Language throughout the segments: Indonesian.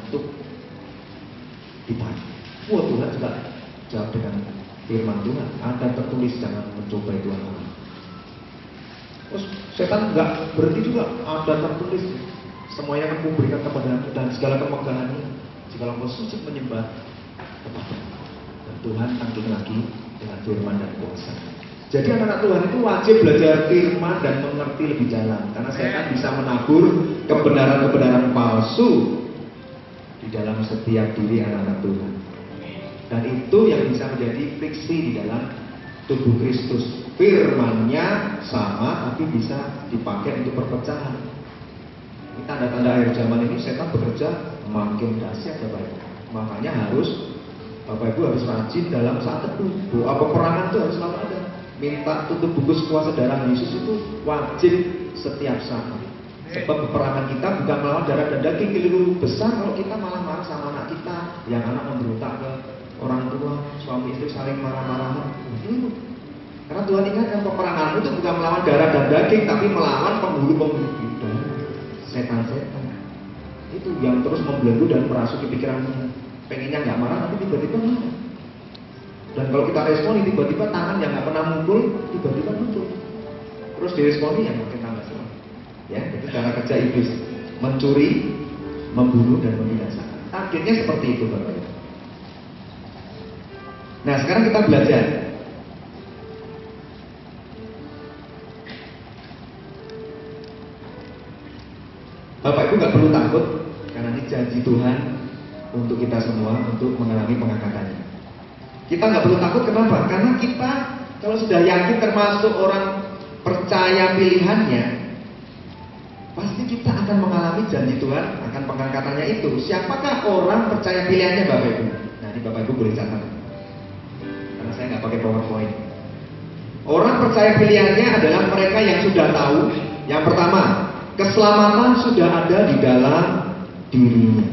untuk ditanya. Wah, Tuhan juga jawab dengan firman Tuhan, ada tertulis jangan mencobai Tuhan Allah. Terus setan nggak berhenti juga, ada tertulis semuanya akan kuberikan kepadamu dan segala kemegahannya, segala sujud menyembah kepada dan Tuhan tanggung lagi dengan firman dan kuasa. Jadi anak-anak Tuhan itu wajib belajar firman dan mengerti lebih dalam, karena setan bisa menabur kebenaran-kebenaran palsu di dalam setiap diri anak-anak Tuhan. Dan itu yang bisa menjadi friksi di dalam tubuh Kristus. Firman-Nya sama, tapi bisa dipakai untuk perpecahan. Ini tanda-tanda akhir zaman ini, setan bekerja makin dahsyat, Bapak Ibu. Makanya harus Bapak Ibu harus rajin dalam saat teduh. Doa peperangan itu harus selalu ada. Minta tutup bungkus kuasa darah Yesus itu wajib setiap saat. Sebab peperangan kita bukan melawan darah dan daging. Keliru besar kalau kita malah marah sama anak kita, yang anak memberontak ke orang tua, suami istri saling marah-marahan. Karena Tuhan ingatkan peperangan itu bukan melawan darah dan daging, tapi melawan penghulu-penghulu kita, setan-setan. Itu yang terus membelenggu dan merasuki pikirannya. Pengennya nggak marah, tapi tiba-tiba marah. Dan kalau kita responi, tiba-tiba tangan yang nggak pernah muncul, tiba-tiba muncul. Terus diresponi yang makin tambah semua. Ya, itu cara kerja iblis, mencuri, membunuh dan membinasakan. Targetnya seperti itu, Bapak Ibu. Nah, sekarang kita belajar. Bapak Ibu nggak perlu takut, karena ini janji Tuhan untuk kita semua untuk mengalami pengangkatannya. Kita nggak perlu takut, kenapa? Karena kita kalau sudah yakin termasuk orang percaya pilihannya, pasti kita akan mengalami janji Tuhan akan pengangkatannya itu. Siapakah orang percaya pilihannya, Bapak Ibu? Nah, ini Bapak Ibu boleh catat. Karena saya nggak pakai PowerPoint. Orang percaya pilihannya adalah mereka yang sudah tahu. Yang pertama, keselamatan sudah ada di dalam dirinya.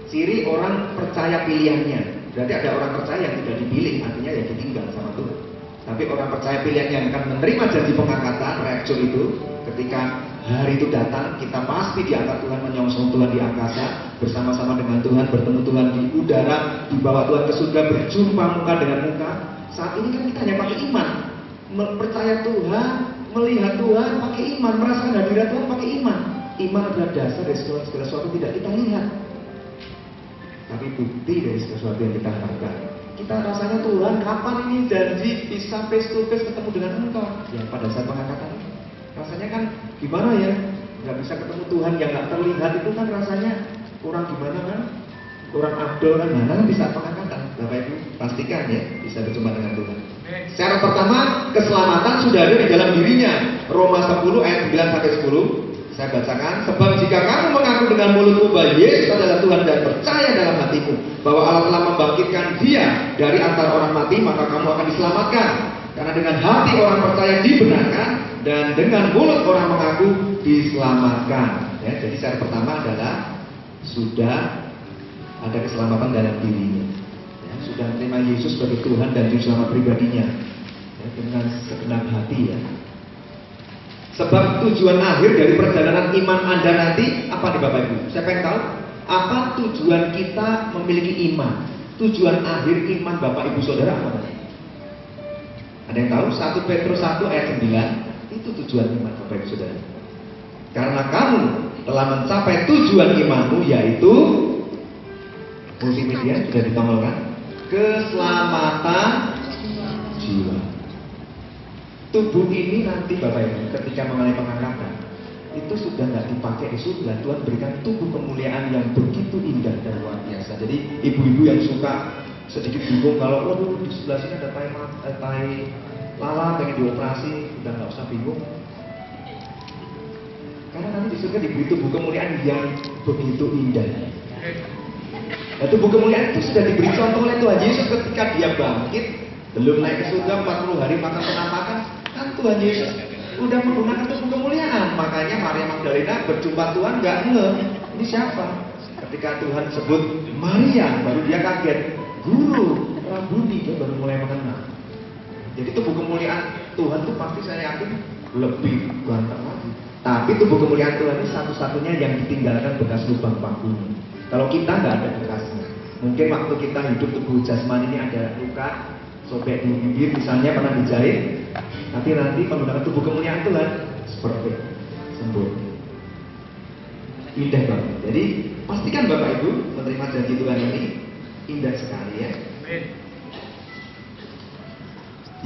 Ciri orang percaya pilihannya. Berarti ada orang percaya yang tidak dipilih, artinya ya ditinggal sama Tuhan. Tapi orang percaya pilihan yang akan menerima janji pengangkatan, rapture itu, ketika hari itu datang, kita pasti diangkat Tuhan, menyongsong Tuhan di angkasa, bersama-sama dengan Tuhan, bertemu Tuhan di udara, dibawa Tuhan ke surga, berjumpa muka dengan muka. Saat ini kan kita hanya pakai iman, percaya Tuhan, melihat Tuhan pakai iman, merasakan hadirat Tuhan pakai iman. Iman adalah dasar dari segala sesuatu tidak kita lihat, tapi bukti dari sesuatu yang kita harapkan. Kita rasanya Tuhan, kapan ini janji bisa face to face ketemu dengan Engkau? Ya pada saat pengangkatan. Rasanya kan gimana ya? Nggak bisa ketemu Tuhan yang nggak terlihat itu kan rasanya kurang gimana kan? Kurang abdol kan? Mana bisa pengangkatan? Bapak Ibu pastikan ya bisa berjumpa dengan Tuhan. Secara pertama, keselamatan sudah ada di dalam dirinya. Roma 10 ayat 9 sampai 10. Saya bacakan, sebab jika kamu mengaku dengan mulutmu bahwa Yesus adalah Tuhan dan percaya dalam hatimu bahwa Allah telah membangkitkan Dia dari antara orang mati, maka kamu akan diselamatkan. Karena dengan hati orang percaya dibenarkan dan dengan mulut orang mengaku diselamatkan. Ya, jadi cara pertama adalah sudah ada keselamatan dalam dirinya. Ya, sudah menerima Yesus sebagai Tuhan dan Juru Selamat pribadinya. Ya, dengan segenap hati ya. Sebab tujuan akhir dari perjalanan iman Anda nanti apa nih Bapak Ibu? Siapa yang tahu? Apa tujuan kita memiliki iman? Tujuan akhir iman Bapak Ibu Saudara apa? Ada yang tahu? 1 Petrus 1 ayat 9. Itu tujuan iman Bapak Ibu Saudara. Karena kamu telah mencapai tujuan imanmu, yaitu multimedia sudah ditongolkan, keselamatan jiwa. Tubuh ini nanti Bapak Ibu ketika mengalami pengangkatan itu sudah nggak dipakai di surga. Tuhan berikan tubuh kemuliaan yang begitu indah dan luar biasa. Jadi ibu-ibu yang suka sedikit bingung kalau waduh di sebelah sini ada tai lalat pengen dioperasi, udah nggak usah bingung. Karena nanti di surga diberi tubuh kemuliaan yang begitu indah. Nah, tubuh kemuliaan itu sudah diberi contoh oleh Tuhan Yesus ketika Dia bangkit, belum naik ke surga 40 hari makan penampakan. Kan Tuhan Yesus udah menggunakan tubuh kemuliaan. Makanya Maria Magdalena berjumpa Tuhan nggak ngeh, ini siapa? Ketika Tuhan sebut Maria, baru dia kaget. Guru, Rabuni, dia baru mulai mengenal. Jadi tubuh kemuliaan Tuhan tuh pasti saya yakin lebih ganteng lagi. Tapi tubuh kemuliaan Tuhan ini satu-satunya yang ditinggalkan bekas lubang paku. Kalau kita nggak ada bekasnya. Mungkin waktu kita hidup tubuh jasmani ini ada luka, sobek di bibir misalnya, pernah dijahit. Tapi nanti menggunakan tubuh kemuliaan Tuhan seperti sembuh. Indah banget. Jadi pastikan Bapak Ibu menerima janji Tuhan ini indah sekali ya.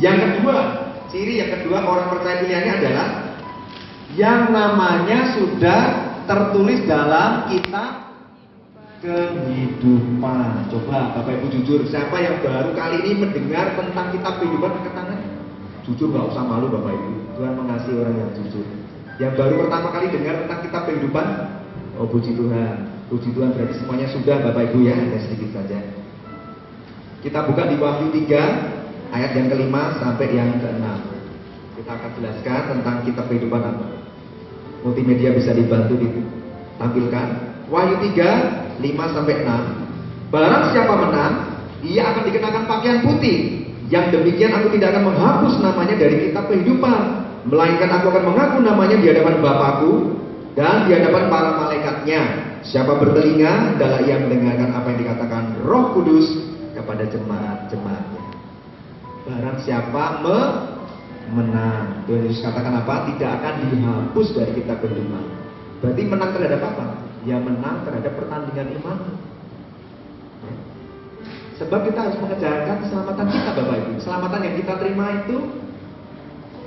Yang kedua, ciri yang kedua orang percaya pilihannya adalah yang namanya sudah tertulis dalam kitab kehidupan. Coba Bapak Ibu jujur, siapa yang baru kali ini mendengar tentang kitab kehidupan angkat tangan? Jujur, nggak usah malu Bapak Ibu. Tuhan mengasihi orang yang jujur. Yang baru pertama kali dengar tentang kitab kehidupan, oh puji Tuhan. Puji Tuhan, berarti semuanya sudah Bapak Ibu ya, hanya sedikit saja. Kita buka di Wahyu 3 ayat yang kelima sampai yang keenam. Kita akan jelaskan tentang kitab kehidupan apa. Multimedia bisa dibantu ditampilkan. Wahyu 3 5 sampai 6. Barang siapa menang, ia akan dikenakan pakaian putih. Yang demikian aku tidak akan menghapus namanya dari kitab kehidupan, melainkan aku akan mengaku namanya di hadapan Bapakku dan di hadapan para malaikatnya. Siapa bertelinga, hendaklah ia mendengarkan apa yang dikatakan Roh Kudus kepada jemaat-jemaatnya. Barang siapa menang, Tuhan Yesus katakan apa? Tidak akan dihapus dari kitab kehidupan. Berarti menang terhadap apa? Ya menang terhadap pertandingan iman. Sebab kita harus mengejarkan keselamatan kita Bapak Ibu. Keselamatan yang kita terima itu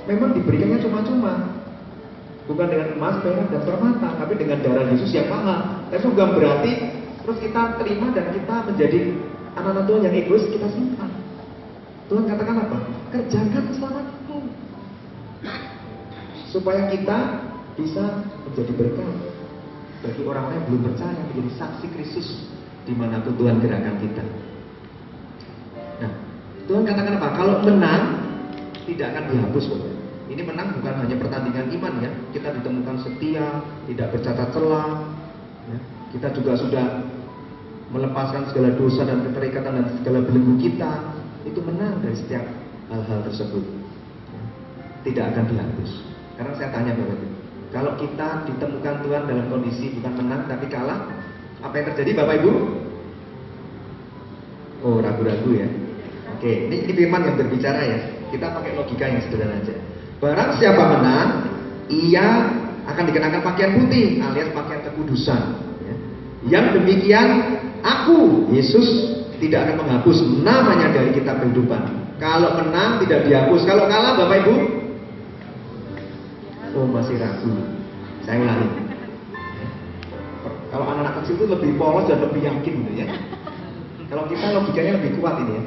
memang diberikannya cuma-cuma. Bukan dengan emas, perak, dan permata, tapi dengan darah Yesus yang mahal. Tapi bukan berarti terus kita terima dan kita menjadi anak-anak Tuhan yang egois, kita simpan. Tuhan katakan apa? Kerjakan keselamatanmu, supaya kita bisa menjadi berkat bagi orang yang belum percaya, menjadi saksi Kristus dimanapun Tuhan gerakkan kita. Nah, Tuhan katakan apa? Kalau menang tidak akan dihapus, Bapak. Ini menang bukan hanya pertandingan iman ya. Kita ditemukan setia, tidak bercacat celah. Ya. Kita juga sudah melepaskan segala dosa dan keterikatan dan segala belenggu kita. Itu menang dari setiap hal-hal tersebut. Ya. Tidak akan dihapus. Karena saya tanya Bapak Ibu, kalau kita ditemukan Tuhan dalam kondisi bukan menang tapi kalah, apa yang terjadi Bapak Ibu? Oh, ragu-ragu ya. Oke, ini firman yang berbicara ya. Kita pakai logika yang sederhana aja. Barang siapa menang, ia akan dikenakan pakaian putih alias pakaian kekudusan. Ya. Yang demikian, aku Yesus tidak akan menghapus namanya dari kitab kehidupan. Kalau menang tidak dihapus. Kalau kalah Bapak Ibu, oh masih ragu. Saya ulangi. Kalau anak-anak kecil itu lebih polos dan lebih yakin gitu ya. Kalau kita logikanya lebih kuat ini ya.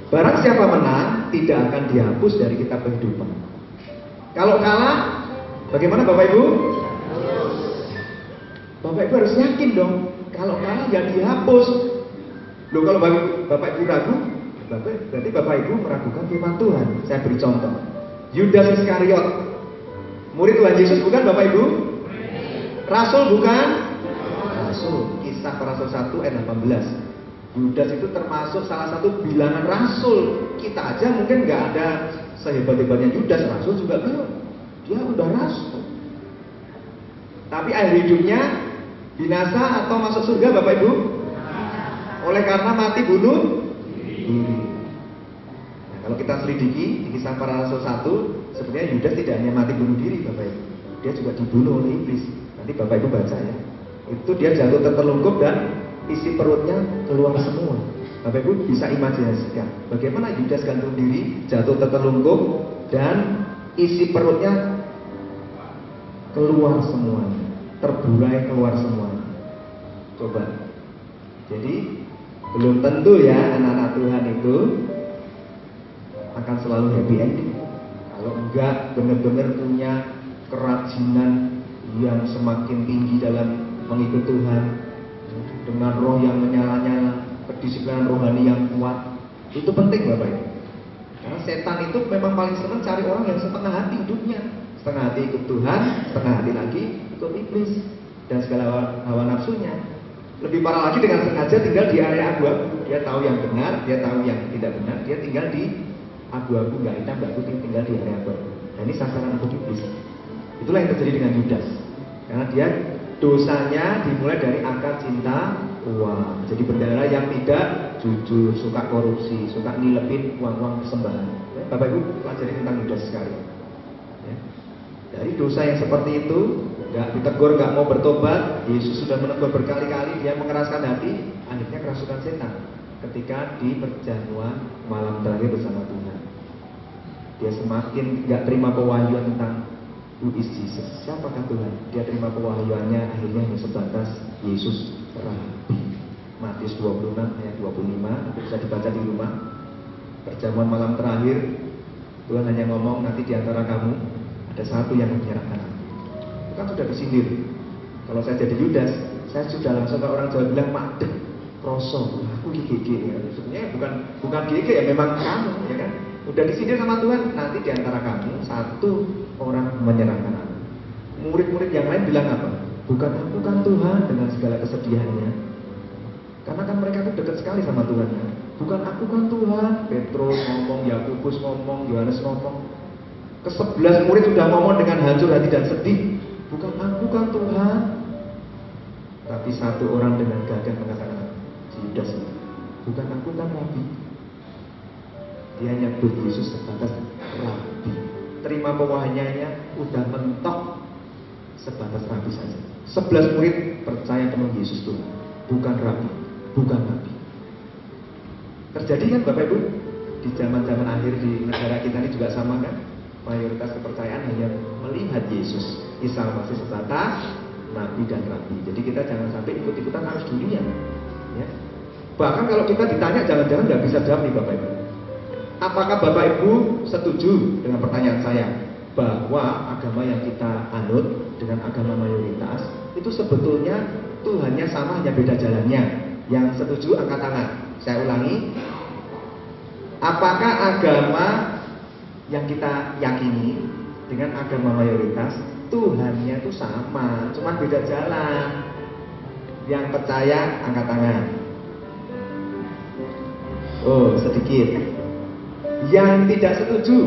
Barang siapa menang tidak akan dihapus dari kitab kehidupan. Kalau kalah, bagaimana Bapak Ibu? Bapak Ibu harus yakin dong. Kalau kalah jangan dihapus. Loh kalau Bapak Ibu ragu, berarti Bapak Ibu meragukan firman Tuhan. Saya beri contoh. Yudas Iskariot, murid Tuhan Yesus bukan Bapak Ibu? Rasul bukan? Rasul. Kisah para Rasul 1 ayat 18. Yudas itu termasuk salah satu bilangan rasul. Kita aja mungkin nggak ada sehebat-hebatnya Yudas, rasul juga belum. Dia udah rasul. Tapi akhir hidupnya binasa atau masuk surga Bapak Ibu? Oleh karena mati bunuh diri. Nah, kalau kita selidiki di kisah para rasul 1, sebenarnya Yudas tidak hanya mati bunuh diri Bapak Ibu. Dia juga dibunuh oleh iblis. Nanti Bapak Ibu baca ya. Itu dia jatuh tertelungkup dan isi perutnya keluar semua. Bapak Ibu bisa imajinasikan bagaimana Yudas gantung diri, jatuh tertelungkup dan isi perutnya keluar semua, terburai keluar semua. Coba. Jadi belum tentu ya anak-anak Tuhan itu akan selalu happy ending. Kalau enggak benar-benar punya kerajinan yang semakin tinggi dalam mengikut Tuhan, dengan roh yang menyala-nyala, kedisiplinan rohani yang kuat, itu penting Bapak Ibu. Karena setan itu memang paling senang cari orang yang setengah hati hidupnya, setengah hati ikut Tuhan, setengah hati lagi ikut iblis dan segala hawa nafsunya. Lebih parah lagi dengan sengaja tinggal di area abu-abu. Dia tahu yang benar, dia tahu yang tidak benar, dia tinggal di abu-abu, nggak hitam, nggak putih, tinggal di area abu-abu. Dan ini sasaran untuk iblis. Itulah yang terjadi dengan Yudas. Karena dia dosanya dimulai dari akar cinta uang. Jadi bendahara yang tidak jujur, suka korupsi, suka nilepin uang-uang persembahan. Ya, Bapak Ibu pelajari tentang Yudas sekali. Ya. Dari dosa yang seperti itu, nggak ditegur, nggak mau bertobat. Yesus sudah menegur berkali-kali, dia mengeraskan hati, akhirnya kerasukan setan ketika di perjamuan malam terakhir bersama Tuhan. Dia semakin nggak terima pewahyuan tentang Who is Jesus? Siapakah Tuhan? Dia terima pewahyuannya akhirnya hanya sebatas Yesus Rabi. Matius 26 ayat 25, nanti bisa dibaca di rumah. Perjamuan malam terakhir, Tuhan hanya ngomong, nanti di antara kamu ada satu yang menyerahkan aku. Itu kan sudah disindir. Kalau saya jadi Yudas, saya sudah langsung ke orang Jawa bilang, madep, kroso, aku GG ya. Sebenarnya bukan GG ya, memang kamu ya kan. Udah disindir sama Tuhan, nanti di antara kamu satu orang menyerahkan aku. Murid-murid yang lain bilang apa? Bukan aku kan Tuhan, dengan segala kesedihannya. Karena kan mereka tuh dekat sekali sama Tuhan kan? Bukan aku kan Tuhan. Petrus ngomong, Yakobus ngomong, Yohanes ngomong. Ke-11 murid sudah ngomong dengan hancur hati dan sedih. Bukan aku kan Tuhan. Tapi satu orang dengan gagah mengatakan, Yudas, bukan aku kan Rabi. Dia nyebut Yesus sebatas Rabi. Terima pewahyuannya, udah mentok sebatas Rabi saja. 11 murid percaya penuh Yesus Tuhan, bukan Rabi, bukan Nabi. Terjadi kan Bapak Ibu? Di zaman-zaman akhir di negara kita ini juga sama kan? Mayoritas kepercayaan hanya melihat Yesus Isa Masih sebatas Nabi dan Rabi. Jadi kita jangan sampai ikut-ikutan arus dunia ya. Bahkan kalau kita ditanya, jangan-jangan nggak bisa jawab nih Bapak Ibu. Apakah Bapak Ibu setuju dengan pertanyaan saya bahwa agama yang kita anut dengan agama mayoritas itu sebetulnya Tuhannya sama, hanya beda jalannya? Yang setuju angkat tangan. Saya ulangi, apakah agama yang kita yakini dengan agama mayoritas Tuhannya itu sama, cuma beda jalan? Yang percaya angkat tangan. Oh, sedikit. Yang tidak setuju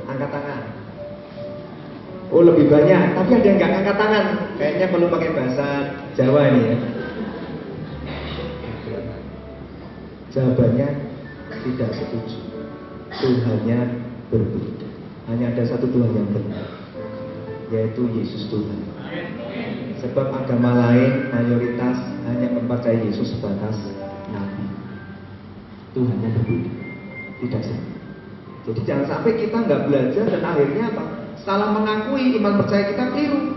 angkat tangan. Oh, lebih banyak, tapi ada yang nggak angkat tangan. Kayaknya perlu pakai bahasa Jawa ini ya. Jawabannya tidak setuju. Tuhannya berbeda. Hanya ada satu Tuhan yang benar, yaitu Yesus Tuhan. Sebab agama lain mayoritas hanya mempercayai Yesus sebatas Nabi. Tuhannya berbeda, tidak sama. Jadi jangan sampai kita nggak belajar dan akhirnya apa? Salah mengakui iman percaya kita keliru.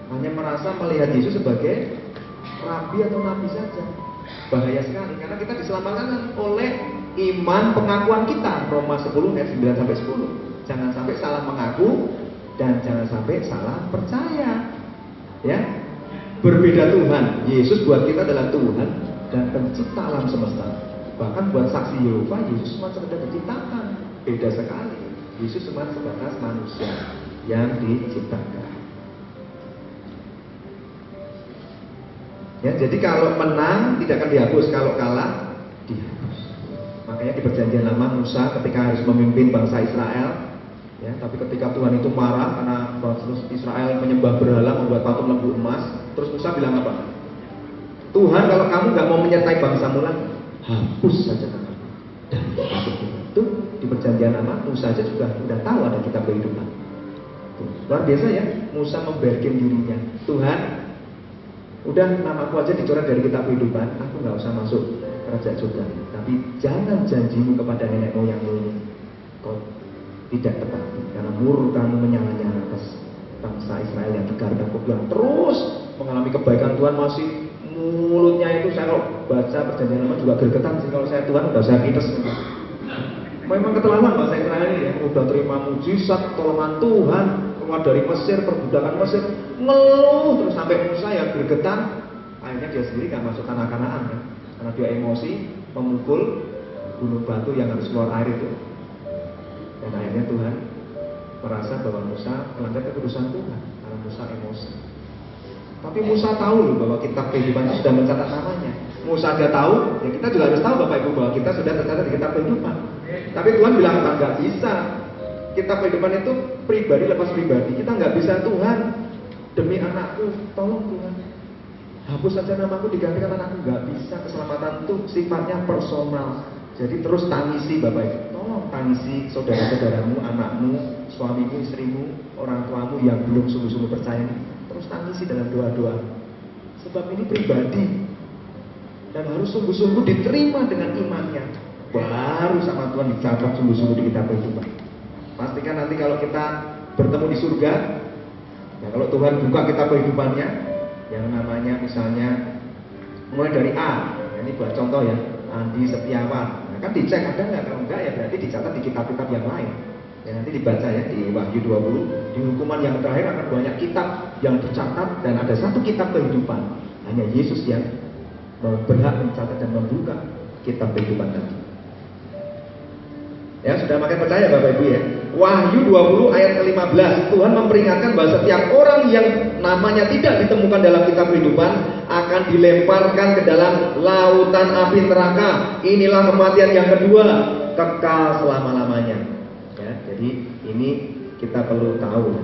Hanya merasa melihat Yesus sebagai Rabi atau Nabi saja. Bahaya sekali, karena kita diselamatkan oleh iman pengakuan kita. Roma 10 ayat 9 sampai 10. Jangan sampai salah mengaku dan jangan sampai salah percaya. Ya, berbeda Tuhan. Yesus buat kita adalah Tuhan dan pencipta alam semesta. Bahkan buat saksi Yehova, Yesus cuma sekedar diciptakan. Beda sekali. Yesus cuma sebatas manusia yang diciptakan. Ya, jadi kalau menang tidak akan dihapus, kalau kalah dihapus. Makanya di Perjanjian Lama Musa ketika harus memimpin bangsa Israel, ya, tapi ketika Tuhan itu marah karena bangsa Israel menyembah berhala, membuat patung lembu emas, terus Musa bilang apa? Tuhan, kalau kamu nggak mau menyertai bangsamu lagi, hapus saja kamu dari patung itu. Di Perjanjian Lama Musa saja juga sudah tahu ada kitab kehidupan. Luar biasa ya, Musa membergen dirinya. Tuhan, udah namaku aja dicoret dari kitab kehidupan, aku nggak usah masuk kerajaan surga. Tapi jangan janjimu kepada nenek moyangmu ini kau tidak tepati, karena murkamu menyala-nyala atas bangsa Israel yang tegar dan kokoh yang terus mengalami kebaikan Tuhan. Masih mulutnya itu, saya kalau baca Perjanjian Lama juga gergetan sih. Kalau saya Tuhan udah saya kites. Memang keterlaluan bangsa Israel ini ya, udah terima mujizat, pertolongan Tuhan, keluar dari Mesir, perbudakan Mesir, ngeluh terus sampai Musa ya gergetan. Akhirnya dia sendiri gak masuk tanah Kanaan ya, karena dia emosi memukul gunung batu yang harus keluar air itu. Dan akhirnya Tuhan merasa bahwa Musa melanggar kekudusan Tuhan karena Musa emosi. Tapi Musa tahu loh bahwa kitab kehidupan itu sudah mencatat namanya. Musa aja tahu, ya kita juga harus tahu Bapak Ibu bahwa kita sudah tercatat di kitab kehidupan. Tapi Tuhan bilang nggak bisa. kitab kehidupan itu pribadi lepas pribadi. Kita nggak bisa, Tuhan demi anakku, tolong Tuhan hapus saja namaku, digantikan anakku. Nggak bisa. Keselamatan itu sifatnya personal. Jadi terus tangisi Bapak Ibu, tolong tangisi saudara-saudaramu, anakmu, suamimu, istrimu, orang tuamu yang belum sungguh-sungguh percaya. Terus tangisi dalam doa-doa. Sebab ini pribadi dan harus sungguh-sungguh diterima dengan imannya. Baru sama Tuhan dicatat sungguh-sungguh di kitab kehidupan. Pastikan nanti kalau kita bertemu di surga, ya kalau Tuhan buka kitab kehidupannya, yang namanya misalnya mulai dari A, ini buat contoh ya, Andi Setiawan. Nah, kan dicek ada nggak? Kalau enggak ya berarti dicatat di kitab-kitab yang lain. Ya nanti dibaca ya di Wahyu 20, di hukuman yang terakhir akan banyak kitab yang dicatat dan ada satu kitab kehidupan. Hanya Yesus yang berhak mencatat dan membuka kitab kehidupan tadi. Ya, sudah makin percaya Bapak Ibu ya. Wahyu 20 ayat ke-15, Tuhan memperingatkan bahwa setiap orang yang namanya tidak ditemukan dalam kitab kehidupan akan dilemparkan ke dalam lautan api neraka. Inilah kematian yang kedua, kekal selama-lamanya. Ya, jadi ini kita perlu tahu.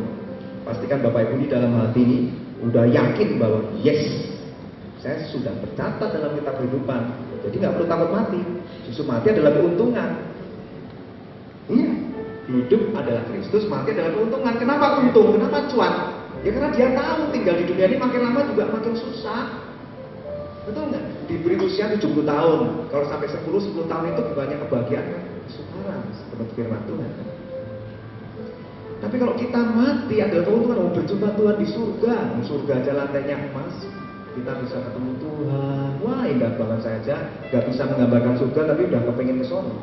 Pastikan Bapak Ibu di dalam hati ini udah yakin bahwa yes, saya sudah tercatat dalam kitab kehidupan. Jadi nggak perlu takut mati. Justru mati adalah keuntungan. Iya, hidup adalah Kristus, mati adalah keuntungan. Kenapa untung? Kenapa cuan? Ya karena dia tahu tinggal di dunia ini makin lama juga makin susah. Betul nggak? Diberi usia 70 tahun. Kalau sampai 10 tahun itu bukannya kebahagiaan, kesukaran seperti firman Tuhan. Tapi kalau kita mati adalah keuntungan, mau berjumpa Tuhan di surga. Surga aja lantainya emas, kita bisa ketemu Tuhan. Wah, indah banget saya aja nggak bisa menggambarkan surga, tapi udah kepengen ke sana.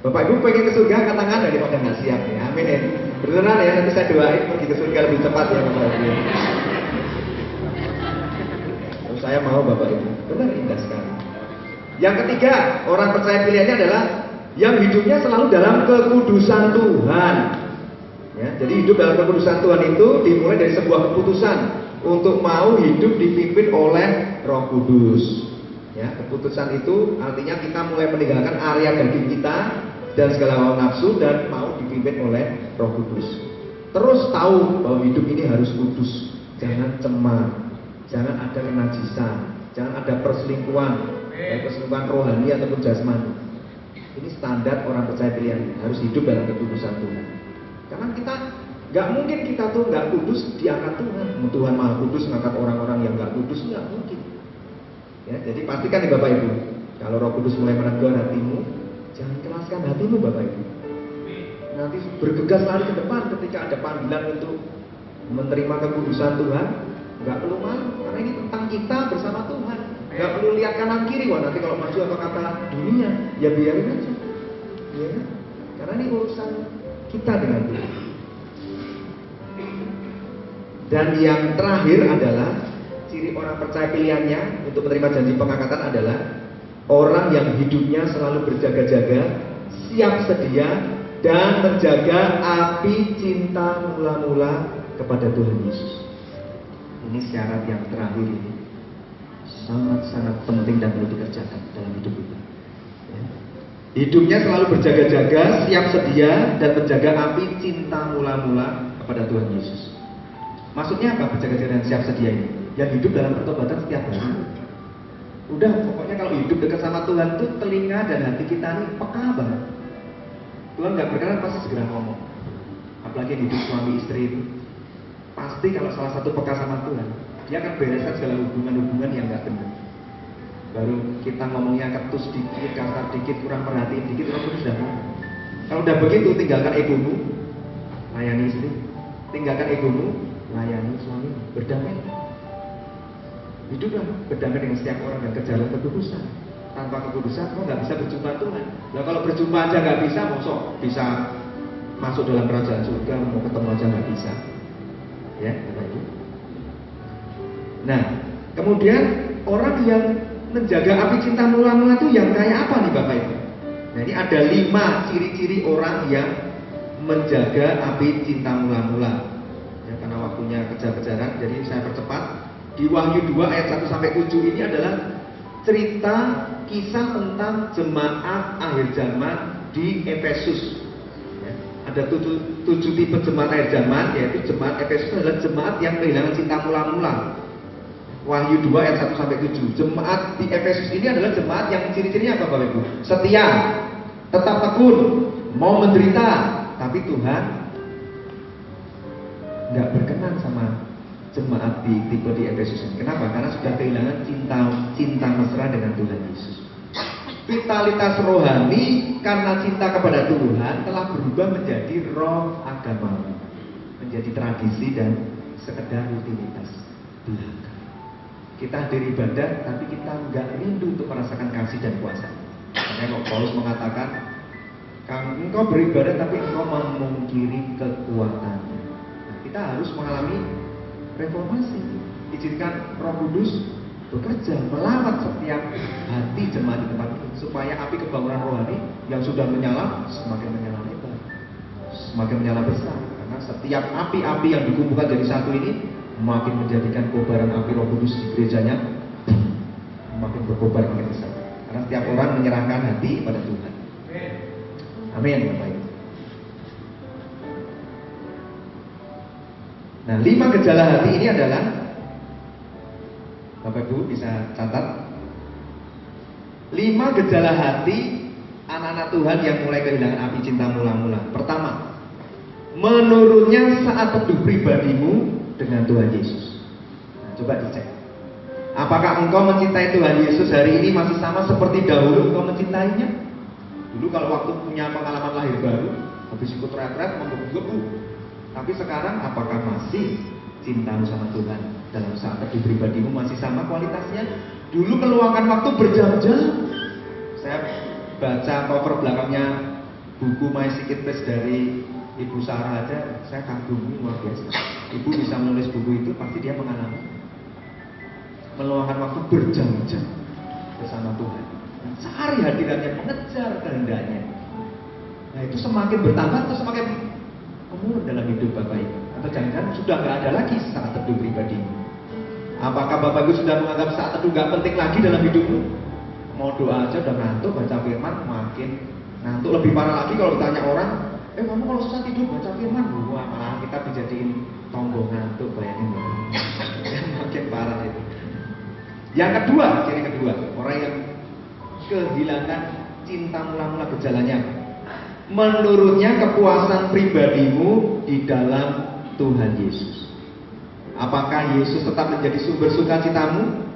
Bapak Ibu pengen ke surga, angkat tangan daripada nggak siap ya. Amin ya. Beneran ya, nanti saya doain pergi ke surga lebih cepat ya Bapak Ibu. Oh, saya mau Bapak Ibu. Benar, indah sekali. Yang ketiga, orang percaya pilihannya adalah yang hidupnya selalu dalam kekudusan Tuhan. Ya, jadi hidup dalam kekudusan Tuhan itu dimulai dari sebuah keputusan untuk mau hidup dipimpin oleh Roh Kudus. Ya, keputusan itu artinya kita mulai meninggalkan area daging kita dan segala hawa nafsu dan mau dipimpin oleh Roh Kudus. Terus tahu bahwa hidup ini harus kudus, jangan cemar, jangan ada kenajisan, jangan ada perselingkuhan, perselingkuhan rohani ataupun jasmani. Ini standar orang percaya pilihan, harus hidup dalam kekudusan Tuhan. Karena kita nggak mungkin kita tuh nggak kudus diangkat Tuhan. Tuhan Maha Kudus mengangkat orang-orang yang nggak kudus, nggak mungkin. Ya, jadi pastikan nih Bapak Ibu, kalau Roh Kudus mulai menegur hatimu, jangan keraskan hatimu Bapak Ibu. Nanti bergegas lari ke depan ketika ada panggilan untuk menerima kekudusan Tuhan. Nggak perlu malu, karena ini tentang kita bersama Tuhan. Nggak perlu lihat kanan kiri, wah nanti kalau maju apa kata dunia, ya biarin aja. Ya, karena ini urusan kita dengan Tuhan. Dan yang terakhir adalah ciri orang percaya pilihannya untuk menerima janji pengangkatan adalah orang yang hidupnya selalu berjaga-jaga, siap sedia, dan menjaga api cinta mula-mula kepada Tuhan Yesus. Ini syarat yang terakhir ini sangat-sangat penting dan perlu dikerjakan dalam hidup kita. Ya. Hidupnya selalu berjaga-jaga, siap sedia, dan menjaga api cinta mula-mula kepada Tuhan Yesus. Maksudnya apa berjaga-jaga dan siap sedia ini? Yang hidup dalam pertobatan setiap hari. Udah, pokoknya kalau hidup dekat sama Tuhan tuh telinga dan hati kita ini peka banget. Tuhan nggak berkenan pasti segera ngomong. Apalagi hidup suami istri itu, pasti kalau salah satu peka sama Tuhan, dia akan bereskan segala hubungan-hubungan yang nggak benar. Baru kita ngomongnya ketus dikit, kasar dikit, kurang perhatiin dikit, orang sudah ngomong. Kalau udah begitu, tinggalkan egomu, layani istri. Tinggalkan egomu, layani suami, berdamai. Hiduplah berdamai dengan setiap orang dan kejarlah kekudusan. Tanpa kekudusan, kamu nggak bisa berjumpa Tuhan. Nah kalau berjumpa aja nggak bisa, mosok bisa masuk dalam kerajaan surga, mau ketemu aja nggak bisa. Ya, Bapak Ibu. Nah, kemudian orang yang menjaga api cinta mula-mula itu yang kayak apa nih Bapak Ibu? Nah ini ada 5 ciri-ciri orang yang menjaga api cinta mula-mula. Ya, karena waktunya kejar-kejaran, jadi saya percepat. Di Wahyu 2 ayat 1-7 ini adalah cerita kisah tentang jemaat akhir zaman di Efesus. Ya, ada tujuh tipe jemaat akhir zaman, yaitu jemaat Efesus adalah jemaat yang kehilangan cinta mula-mula. Wahyu 2 ayat 1 sampai 7. Jemaat di Efesus ini adalah jemaat yang ciri-cirinya apa Bapak Ibu? Setia, tetap tekun, mau menderita, tapi Tuhan nggak berkenan sama jemaat di tipe di Efesus ini. Kenapa? Karena sudah kehilangan cinta mesra dengan Tuhan Yesus. Vitalitas rohani karena cinta kepada Tuhan telah berubah menjadi roh agamawi, menjadi tradisi dan sekedar rutinitas belaka. Kita hadir ibadah, tapi kita nggak rindu untuk merasakan kasih dan kuasa. Makanya kok Paulus mengatakan, engkau beribadah tapi engkau memungkiri kekuatannya. Nah, kita harus mengalami reformasi. Izinkan Roh Kudus bekerja, melawat setiap hati jemaat di tempat ini, supaya api kebangunan rohani yang sudah menyala semakin menyala lebar, semakin menyala besar. Karena setiap api-api yang dikumpulkan jadi satu ini makin menjadikan kobaran api Roh Kudus di gerejanya makin berkobar makin besar. Karena setiap orang menyerahkan hati pada Tuhan. Amin, Bapak Ibu. Nah, 5 gejala hati ini adalah, Bapak Ibu bisa catat, 5 gejala hati anak-anak Tuhan yang mulai kehilangan api cinta mula-mula. Pertama, menurunnya saat teduh pribadimu dengan Tuhan Yesus. Nah, coba dicek. Apakah engkau mencintai Tuhan Yesus hari ini masih sama seperti dahulu engkau mencintainya? Dulu kalau waktu punya pengalaman lahir baru, habis ikut retret menggebu-gebu. Tapi sekarang apakah masih cintamu sama Tuhan dalam saat teduh pribadimu masih sama kualitasnya? Dulu meluangkan waktu berjam-jam. Saya baca cover belakangnya buku My Secret Place dari Ibu Sarah aja, saya kagum, luar biasa. Ibu bisa menulis buku itu, pasti dia mengalami meluangkan waktu berjam-jam bersama Tuhan, mencari hadiratnya, mengejar kehendaknya. Nah, itu semakin bertambah atau semakin menurun dalam hidup Bapak Ibu? Atau jangan-jangan sudah nggak ada lagi saat teduh pribadi? Apakah Bapak Ibu sudah menganggap saat teduh nggak penting lagi dalam hidupmu? Mau doa aja udah ngantuk, baca firman makin ngantuk. Lebih parah lagi kalau ditanya orang, kamu kalau susah tidur baca firman, wah malah kita dijadiin tombol ngantuk, bayangin. Makin parah itu. Yang kedua, ciri kedua, orang yang kehilangan cinta mula-mula gejalanya, menurunnya kepuasan pribadimu di dalam Tuhan Yesus. Apakah Yesus tetap menjadi sumber sukacitamu?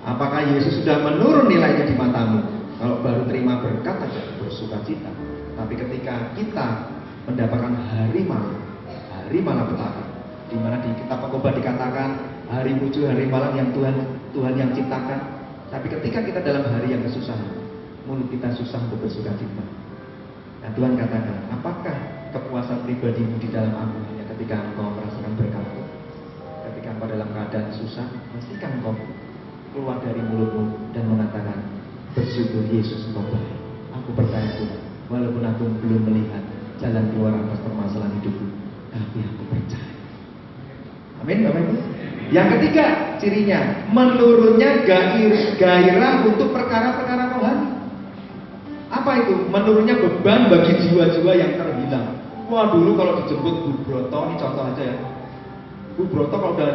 Apakah Yesus sudah menurun nilainya di matamu? Kalau baru terima berkat aja bersukacita. Tapi ketika kita mendapatkan hari malapetaka, di mana di kitab Pengkhotbah dikatakan hari muncul hari malam yang Tuhan yang ciptakan. Tapi ketika kita dalam hari yang kesusahan, mulut kita susah untuk bersukacita. Nah, Tuhan katakan, apakah kepuasan pribadimu di dalam aku hanya ketika engkau merasakan berkat-Ku? Ketika engkau dalam keadaan susah, pastikan engkau keluar dari mulutmu dan mengatakan, bersyukur Yesus engkau baik. Aku percaya Tuhan, walaupun aku belum melihat jalan keluar atas permasalahan hidupku, tapi aku percaya. Amin, Bapak Ibu. Yang ketiga, cirinya menurunnya gairah untuk perkara-perkara rohani. Apa itu? Menurunnya beban bagi jiwa-jiwa yang terhilang. Wah, dulu kalau dijemput Bu Broto, ini contoh aja ya. Bu Broto kalau udah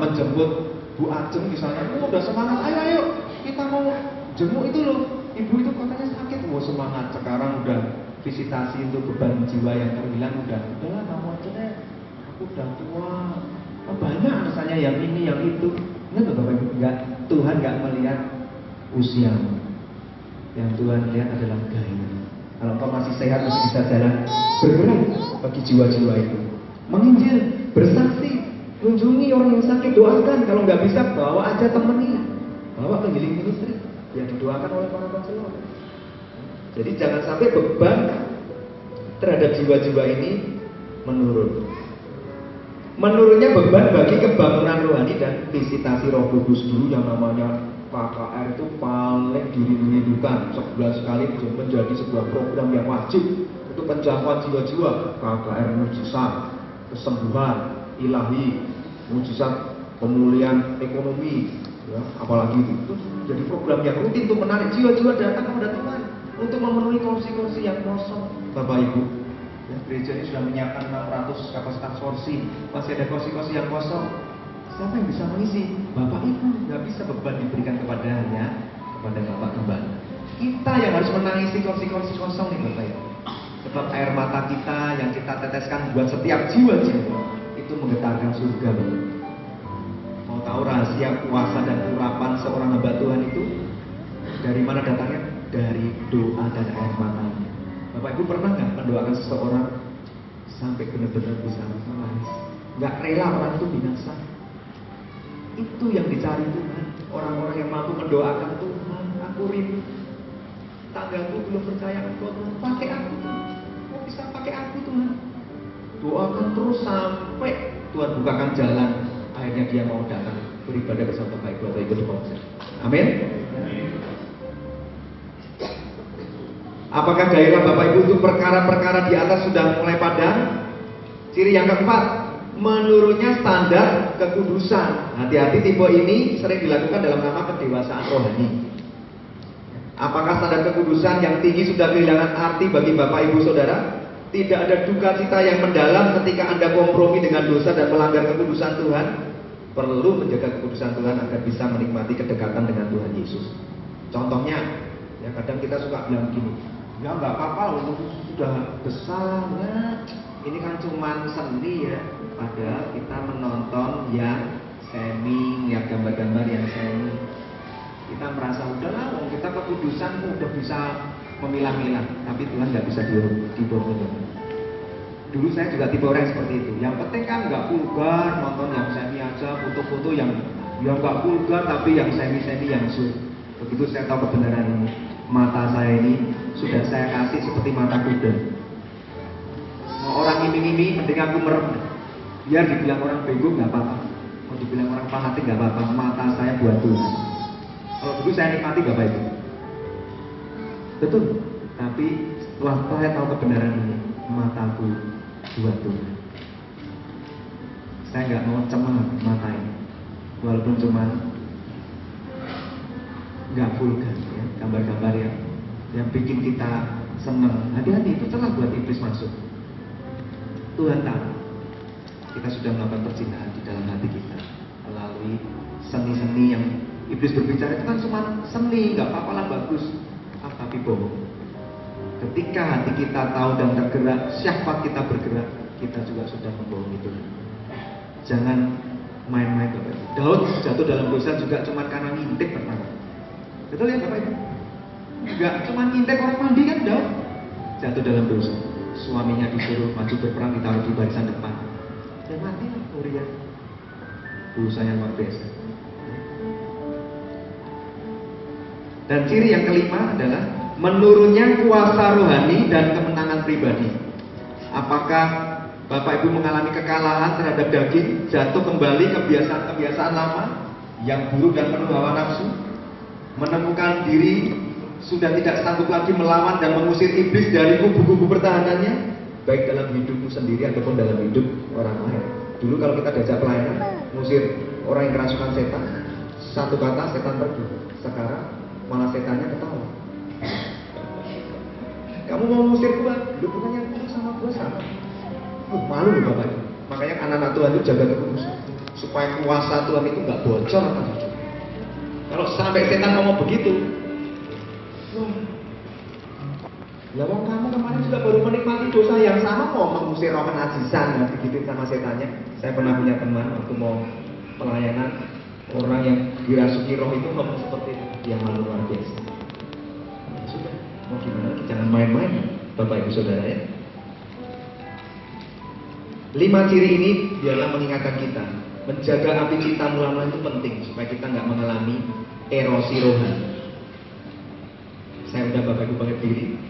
menjemput Bu Ajeng misalnya, udah semangat, ayo kita mau jenguk itu loh. Ibu itu katanya sakit, semangat. Sekarang udah visitasi untuk beban jiwa yang terhilang, udahlah kamu aja deh. Aku udah tua. Banyak rasanya yang ini, yang itu. Ingat Bapak Ibu, Tuhan nggak melihat usiamu. Yang Tuhan lihat adalah gairah. Kalau kau masih sehat, masih bisa jalan, bergerak bagi jiwa-jiwa itu. Menginjil, bersaksi, kunjungi orang yang sakit, doakan. Kalau nggak bisa, bawa aja temennya, bawa ke healing ministry, yang didoakan oleh para konselor. Jadi jangan sampai beban terhadap jiwa-jiwa ini menurun. Menurunnya beban bagi kebangunan rohani dan visitasi Roh Kudus. Dulu yang namanya KKR itu paling dirindukan, sebulan sekali menjadi sebuah program yang wajib untuk penjangkauan jiwa-jiwa. KKR mujizat kesembuhan ilahi, mujizat pemulihan ekonomi, ya, apalagi itu jadi program yang rutin untuk menarik jiwa-jiwa datang kepada Tuhan untuk memenuhi kursi-kursi yang kosong, Bapak Ibu. Ya, gereja ini sudah menyiapkan 600 kapasitas kursi, masih ada kursi-kursi yang kosong. Siapa yang bisa mengisi? Bapak Ibu. Nggak bisa beban diberikan kepada Bapak Gembala. Kita yang harus menangisi kursi-kursi kosong nih Bapak Ibu. Sebab air mata kita yang kita teteskan buat setiap jiwa-jiwa itu menggetarkan surga Bapak. Mau tahu rahasia kuasa dan urapan seorang hamba Tuhan itu dari mana datangnya? Dari doa dan air matanya. Bapak Ibu pernah nggak mendoakan seseorang sampai benar-benar bisa menangis? Nggak rela orang itu binasa. Itu yang dicari Tuhan. Orang-orang yang mampu mendoakan Tuhan. Aku rindu. Tanggaku belum percaya Engkau Tuhan. Pakai aku Tuhan. Kau bisa pakai aku Tuhan. Doakan terus sampai Tuhan bukakan jalan. Akhirnya dia mau datang beribadah bersama Bapak Ibu di konser. Amin. Apakah gairah Bapak Ibu untuk perkara-perkara di atas sudah mulai padam? Ciri yang keempat, menurunnya standar kekudusan. Hati-hati, tipe ini sering dilakukan dalam nama kedewasaan rohani. Apakah standar kekudusan yang tinggi sudah kehilangan arti bagi Bapak Ibu Saudara? Tidak ada duka cita yang mendalam ketika Anda kompromi dengan dosa dan melanggar kekudusan Tuhan. Perlu menjaga kekudusan Tuhan agar bisa menikmati kedekatan dengan Tuhan Yesus. Contohnya, ya kadang kita suka bilang gini, ya nggak apa-apa loh, sudah besar, nah, ini kan cuma seni ya. Padahal kita menonton yang semi, lihat gambar-gambar yang semi, kita merasa udahlah, kita kekudusan udah bisa memilah-milah, tapi Tuhan nggak bisa dibohongi. Dulu saya juga tipe orang seperti itu. Yang penting kan nggak vulgar, nonton yang semi aja, foto-foto yang nggak vulgar tapi yang semi-semi yang sur. Begitu saya tahu kebenaran ini, mata saya ini sudah saya kasih seperti mata kuda. Mau orang iming-iming, mending aku merem. Biar dibilang orang bego nggak apa-apa, mau dibilang orang fanatik nggak apa-apa. Mata saya buat Tuhan. Kalau dulu saya nikmati Bapak Ibu, betul. Tapi setelah saya tahu kebenaran ini, mataku buat Tuhan. Saya nggak mau cemar mata ini, walaupun cuma nggak vulgar ya, gambar-gambar yang bikin kita senang. Hati-hati, itu celah buat iblis masuk. Tuhan tahu kita sudah melakukan perzinahan di dalam hati kita melalui seni-seni yang iblis berbicara. Itu kan cuma seni, nggak apa-apa lah, bagus, tapi bohong. Ketika hati kita tahu dan tergerak, syahwat kita bergerak, kita juga sudah membohongi Tuhan. Jangan main-main Bapak Ibu. Daud jatuh dalam dosa juga cuma karena ngintip pertama. Betul ya Bapak Ibu? Enggak cuma ngintip orang mandi kan Daud. Jatuh dalam dosa. Suaminya disuruh maju berperang, ditaruh di barisan depan. Dan mati lah Uriah. Dosa yang luar biasa. Dan ciri yang kelima adalah menurunnya kuasa rohani dan kemenangan pribadi. Apakah Bapak Ibu mengalami kekalahan terhadap daging, jatuh kembali kebiasaan-kebiasaan lama yang buruk dan penuh hawa nafsu, menemukan diri sudah tidak sanggup lagi melawan dan mengusir iblis dari kubu-kubu pertahanannya, baik dalam hidupmu sendiri ataupun dalam hidup orang lain. Dulu kalau kita diajak pelayanan, mengusir orang yang kerasukan setan, satu kata setan pergi. Sekarang malah setannya ketawa. Kamu mau mengusir gua, lu bukannya aku sama gua sama. Malu loh Bapak Ibu. Makanya anak-anak Tuhan itu jaga kekudusan supaya kuasa Tuhan itu nggak bocor atau jujur. Kalau sampai setan ngomong begitu, wah, lawang kamu kemarin juga baru menikmati dosa yang sama mau mengusir roh kenajisan, nggak digituin sama setannya. Saya pernah punya teman waktu mau pelayanan, orang yang dirasuki roh itu ngomong seperti itu, dia malu luar biasa. Sudah, mau gimana? Jangan main-main, Bapak Ibu Saudara ya. 5 ciri ini biarlah mengingatkan kita, menjaga api cinta mula-mula itu penting supaya kita nggak mengalami erosi rohani. Saya udah Bapak Ibu bangkit diri.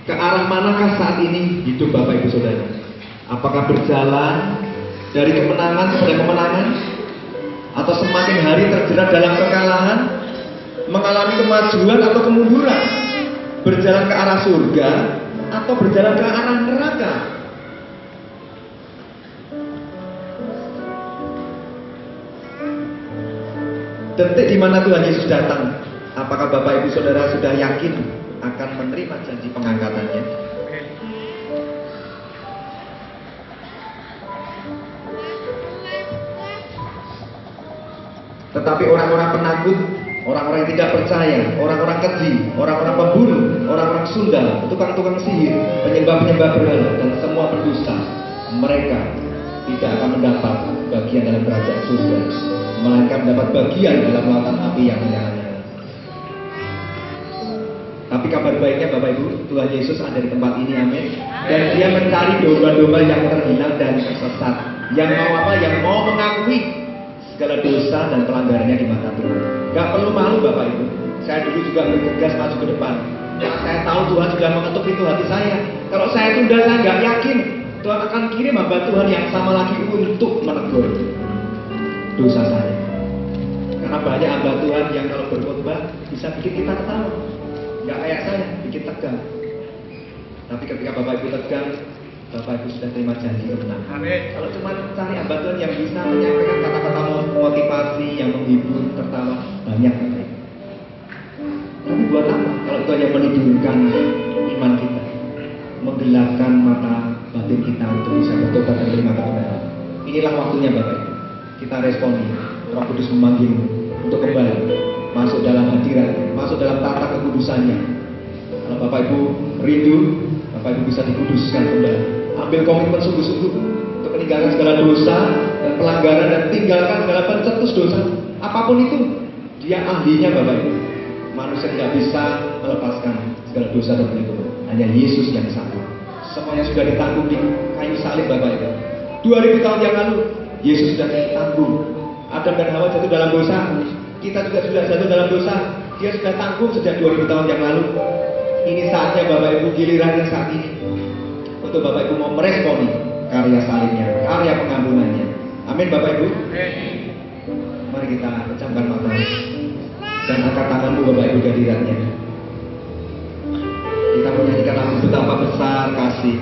Ke arah manakah saat ini hidup Bapak Ibu Saudara? Apakah berjalan dari kemenangan kepada kemenangan, atau semakin hari terjerat dalam kekalahan, mengalami kemajuan atau kemunduran, berjalan ke arah surga atau berjalan ke arah neraka? Detik di mana Tuhan Yesus datang, apakah Bapak Ibu Saudara sudah yakin akan menerima janji pengangkatannya? Tetapi orang-orang penakut, orang-orang yang tidak percaya, orang-orang keji, orang-orang pembunuh, orang-orang sundal, tukang-tukang sihir, penyembah-penyembah berhala, dan semua pendusta, mereka tidak akan mendapat bagian dalam kerajaan surga, melainkan mendapat bagian dalam lautan api yang menyala-nyala. Tapi kabar baiknya Bapak Ibu, Tuhan Yesus ada di tempat ini, amin. Dan Dia mencari domba-domba yang terhilang dan tersesat, yang mau apa? Yang mau mengakui segala dosa dan pelanggarannya di mata Tuhan. Gak perlu malu Bapak Ibu. Saya dulu juga bergegas maju ke depan. Saya tahu Tuhan sudah mengetuk pintu hati saya. Kalau saya tunda, saya gak yakin Tuhan akan kirim hamba Tuhan yang sama lagi untuk menegur dosa saya. Karena banyak hamba Tuhan yang kalau berkhotbah bisa bikin kita ketawa. Gak kayak saya, bikin tegang. Tapi ketika Bapak Ibu tegang, Bapak Ibu sudah terima janji kemenangan. Amin. Kalau cuma cari hamba Tuhan yang bisa menyampaikan kata-kata motivasi, yang menghibur, tertawa, banyak Bapak Ibu. Tapi buat apa? Kalau itu hanya menidurkan iman kita, menggelapkan mata batin kita untuk bisa bertobat dan menerima kebenaran. Inilah waktunya Bapak Ibu. Kita responi. Roh Kudus memanggilmu untuk kembali masuk dalam hadirat, masuk dalam tata kekudusannya. Kalau Bapak Ibu rindu, Bapak Ibu bisa dikuduskan kembali. Ambil komitmen sungguh-sungguh untuk meninggalkan segala dosa dan pelanggaran dan tinggalkan segala pencetus dosa. Apapun itu, Dia ahlinya Bapak Ibu. Manusia tidak bisa melepaskan segala dosa dan penipuan. Hanya Yesus yang sanggup. Semuanya sudah ditanggung di kayu salib Bapak Ibu. 2000 tahun yang lalu, Yesus sudah ditanggung. Adam dan Hawa jatuh dalam dosa. Kita juga sudah jatuh dalam dosa. Dia sudah tanggung sejak 2000 tahun yang lalu. Ini saatnya Bapak Ibu, gilirannya saat ini untuk Bapak Ibu mau meresponi karya salibnya, karya pengampunannya. Amin Bapak Ibu. Mari kita pejamkan mata dan angkat tanganmu Bapak Ibu di hadiratnya. Kita menyanyikan lagu Betapa Besar Kasih.